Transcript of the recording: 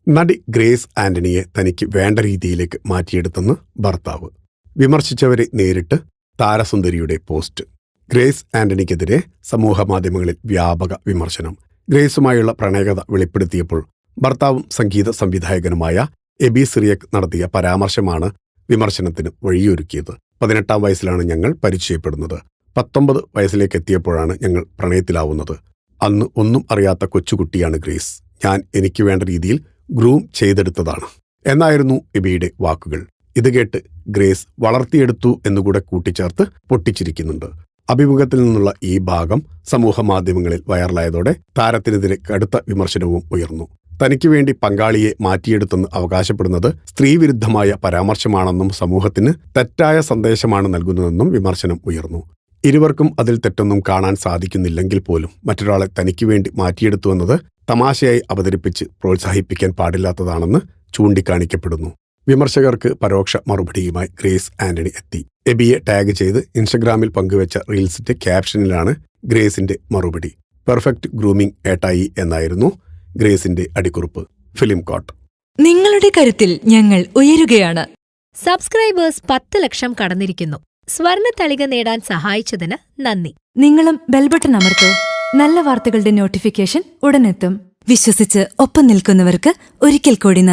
നടി ഗ്രേസ് ആന്റണിയെ തനിക്ക് വേണ്ട രീതിയിലേക്ക് മാറ്റിയെടുത്തെന്ന് ഭർത്താവ്. വിമർശിച്ചവരെ നേരിട്ട് താരസുന്ദരിയുടെ പോസ്റ്റ്. ഗ്രേസ് ആന്റണിക്കെതിരെ സമൂഹമാധ്യമങ്ങളിൽ വ്യാപക വിമർശനം. ഗ്രേസുമായുള്ള പ്രണയകഥ വെളിപ്പെടുത്തിയപ്പോൾ ഭർത്താവും സംഗീത സംവിധായകനുമായ എബി സിറിയക് നടത്തിയ പരാമർശമാണ് വിമർശനത്തിന് വഴിയൊരുക്കിയത്. 18-ാം വയസ്സിലാണ് ഞങ്ങൾ പരിചയപ്പെടുന്നത്. 19 വയസ്സിലേക്ക് എത്തിയപ്പോഴാണ് ഞങ്ങൾ പ്രണയത്തിലാവുന്നത്. അന്ന് ഒന്നും അറിയാത്ത കൊച്ചുകുട്ടിയാണ് ഗ്രേസ്. ഞാൻ എനിക്ക് വേണ്ട രീതിയിൽ ഗ്രൂം ചെയ്തെടുത്തതാണ് എന്നായിരുന്നു എബിയുടെ വാക്കുകൾ. ഇത് കേട്ട് ഗ്രേസ് വളർത്തിയെടുത്തു എന്നുകൂടെ കൂട്ടിച്ചേർത്ത് പൊട്ടിച്ചിരിക്കുന്നുണ്ട്. അഭിമുഖത്തിൽ നിന്നുള്ള ഈ ഭാഗം സമൂഹ മാധ്യമങ്ങളിൽ വൈറലായതോടെ താരത്തിനെതിരെ കടുത്ത വിമർശനവും ഉയർന്നു. തനിക്ക് വേണ്ടി പങ്കാളിയെ മാറ്റിയെടുത്തെന്ന് അവകാശപ്പെടുന്നത് സ്ത്രീവിരുദ്ധമായ പരാമർശമാണെന്നും സമൂഹത്തിന് തെറ്റായ സന്ദേശമാണ് നൽകുന്നതെന്നും വിമർശനം ഉയർന്നു. ഇരുവർക്കും അതിൽ തെറ്റൊന്നും കാണാൻ സാധിക്കുന്നില്ലെങ്കിൽ പോലും മറ്റൊരാളെ തനിക്ക് വേണ്ടി മാറ്റിയെടുത്തുവെന്നത് തമാശയായി അവതരിപ്പിച്ച് പ്രോത്സാഹിപ്പിക്കാൻ പാടില്ലാത്തതാണെന്ന് ചൂണ്ടിക്കാണിക്കപ്പെടുന്നു. വിമർശകർക്ക് പരോക്ഷ മറുപടിയുമായി ഗ്രേസ് ആന്റണി എത്തി. എബിയെ ടാഗ് ചെയ്ത് ഇൻസ്റ്റഗ്രാമിൽ പങ്കുവച്ച റീൽസിന്റെ ക്യാപ്ഷനിലാണ് ഗ്രേസിന്റെ മറുപടി. പെർഫെക്റ്റ് ഗ്രൂമിംഗ് ഏട്ടായി എന്നായിരുന്നു ഗ്രേസിന്റെ അടിക്കുറിപ്പ്. Film coat. നിങ്ങളുടെ കരുത്തിൽ ഞങ്ങൾ ഉയരുകയാണ്. സബ്സ്ക്രൈബേഴ്സ് 10 ലക്ഷം കടന്നിരിക്കുന്നു. സ്വർണ തളിക നേടാൻ സഹായിച്ചതിന് നന്ദി. നിങ്ങളും ബെൽബട്ടൺ അമർത്തോ. നല്ല വാർത്തകളുടെ നോട്ടിഫിക്കേഷൻ ഉടനെത്തും. വിശ്വസിച്ച് ഒപ്പം നിൽക്കുന്നവർക്ക് ഒരിക്കൽ കൂടി നന്ദി.